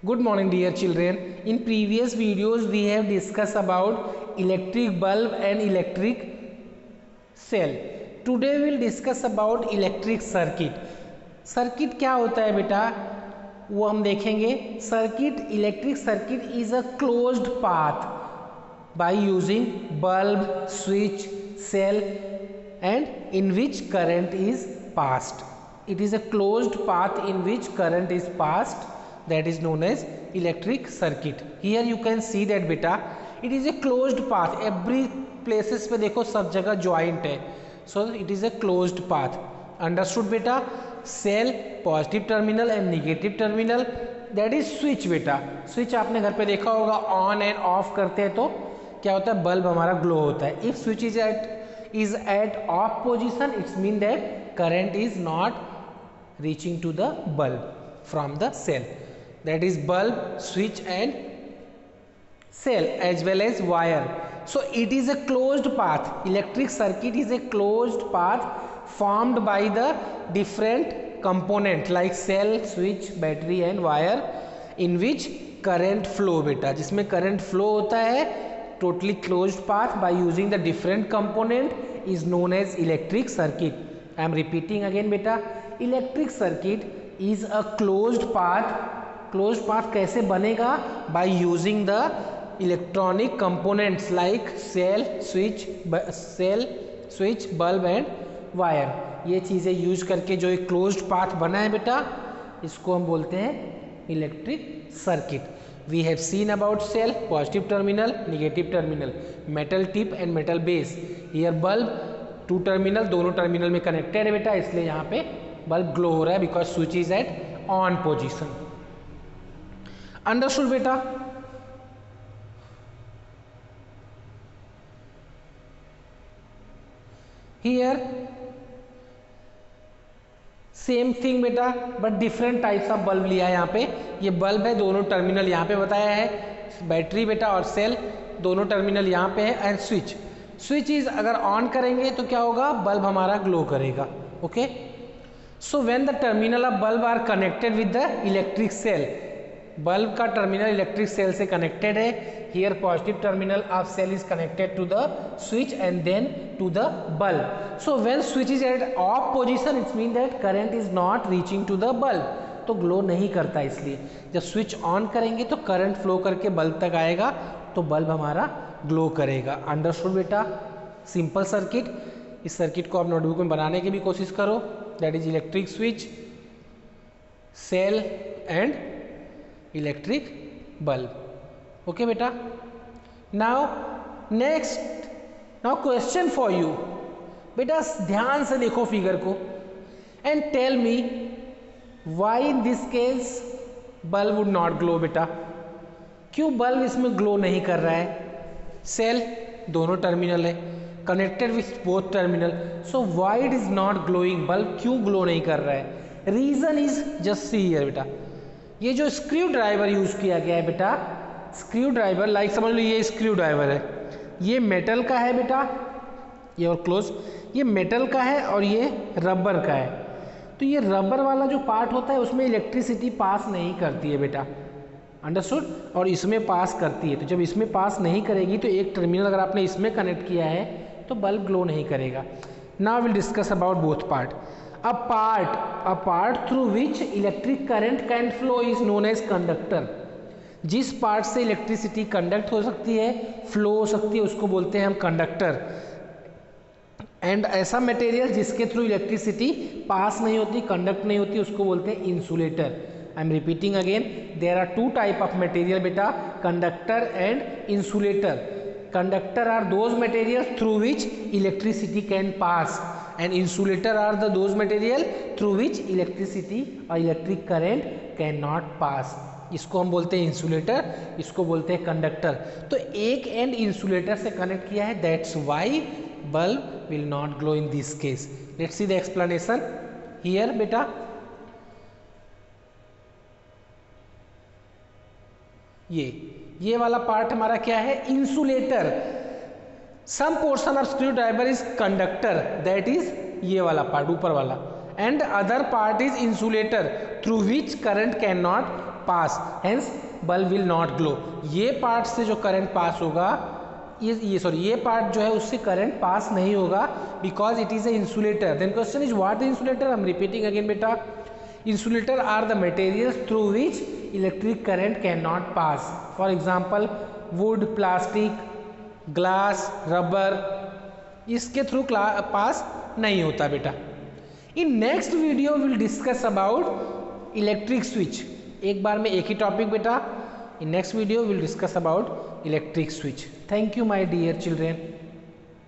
Good morning dear children. In previous videos we have discussed about electric bulb and electric cell. Today we will discuss about electric circuit. Circuit क्या होता है बेटा, वो हम देखेंगे. Circuit, electric circuit is a closed path by using bulb, switch, cell and in which current is passed. It is a closed path in which current is passed, that is known as electric circuit. Here you can see that beta, it is a closed path. Every places पे देखो सब जगह joint है, so it is a closed path. Understood beta? Cell positive terminal and negative terminal, that is switch बेटा. Switch आपने घर पे देखा होगा, on and off करते हैं तो क्या होता है, बल्ब हमारा ग्लो होता है. If switch is at off position, it means that current is not reaching to the bulb from the cell. That is bulb, switch and cell as well as wire. So it is a closed path. Electric circuit is a closed path formed by the different component like cell, switch, battery and wire in which current flow beta, जिसमें current flow होता है. Totally closed path by using the different component is known as electric circuit. I am repeating again beta, electric circuit is a closed path. Closed path कैसे बनेगा? By using the electronic components like cell, switch, bulb and wire. ये चीज़ें use करके जो एक closed path बना है बेटा, इसको हम बोलते हैं electric circuit. We have seen about cell, positive terminal, negative terminal, metal tip and metal base. Here bulb, two terminal, दोनों terminal में connected है बेटा, इसलिए यहाँ पे bulb glow हो रहा है because switch is at on position. Understood बेटा? Here सेम थिंग बेटा, but different types of bulb लिया है यहाँ पे. ये बल्ब है, दोनों टर्मिनल यहाँ पे बताया है. बैटरी बेटा और सेल दोनों टर्मिनल यहाँ पे है. एंड स्विच, स्विच इज अगर ऑन करेंगे तो क्या होगा, बल्ब हमारा ग्लो करेगा. Okay, so when the terminal of bulb are connected with the electric cell, bulb का टर्मिनल इलेक्ट्रिक सेल से कनेक्टेड है. Here positive terminal of cell is connected to the switch and then to the bulb. So when switch is at off position, it's mean that current is not reaching to the bulb, तो glow नहीं करता. इसलिए जब switch on करेंगे तो current flow करके bulb तक आएगा, तो बल्ब हमारा ग्लो करेगा. अंडरस्टूड बेटा? Simple circuit. इस सर्किट को आप नोटबुक में बनाने की भी कोशिश करो. That is electric switch, cell and electric bulb. Okay बेटा? Now next, now question for you बेटा, ध्यान से देखो फिगर को and tell me why in this case bulb would not glow बेटा. क्यों बल्ब इसमें ग्लो नहीं कर रहा है? सेल दोनों टर्मिनल है, connected with both terminal, so why it is not glowing, bulb क्यों ग्लो नहीं कर रहा है? Reason is just see here बेटा, ये जो स्क्रू ड्राइवर यूज किया गया है बेटा, स्क्रू ड्राइवर लाइक समझ लो ये स्क्रू ड्राइवर है, ये मेटल का है बेटा, ये और क्लोज, ये मेटल का है और ये रबर का है. तो ये रबर वाला जो पार्ट होता है उसमें इलेक्ट्रिसिटी पास नहीं करती है बेटा. अंडरस्टूड? और इसमें पास करती है. तो जब इसमें पास नहीं करेगी तो एक टर्मिनल अगर आपने इसमें कनेक्ट किया है तो बल्ब ग्लो नहीं करेगा. Now will discuss about both part. A part through which electric current can flow is known as conductor. जिस पार्ट से इलेक्ट्रिसिटी कंडक्ट हो सकती है, फ्लो हो सकती है, उसको बोलते हैं हम कंडक्टर. एंड ऐसा मटेरियल जिसके थ्रू इलेक्ट्रिसिटी पास नहीं होती, कंडक्ट नहीं होती, उसको बोलते हैं insulator. I am repeating again, there are two type of material बेटा, conductor and insulator. Conductor are those materials through which electricity can pass and insulator are those material through which electricity or electric current cannot pass. इसको हम बोलते हैं insulator, इसको बोलते हैं conductor. तो एक एंड इंसुलेटर से कनेक्ट किया है, that's why bulb will not glow in this case. Let's see the explanation here बेटा. ये वाला पार्ट हमारा क्या है, insulator. Some portion of screwdriver is conductor, that is ये वाला पार्ट ऊपर वाला, and other part is insulator through which current can not pass, hence bulb will not glow. ये पार्ट से जो करंट पास होगा, ये पार्ट जो है उससे करंट पास नहीं होगा because it is a insulator. Then question is what is insulator? I am repeating again बेटा, insulator are the materials through which electric current cannot pass. For example, wood, plastic, glass, rubber, इसके through pass नहीं होता बेटा। In next video will discuss about electric switch. एक बार में एक ही टॉपिक बेटा। In next video will discuss about electric switch. Thank you my dear children.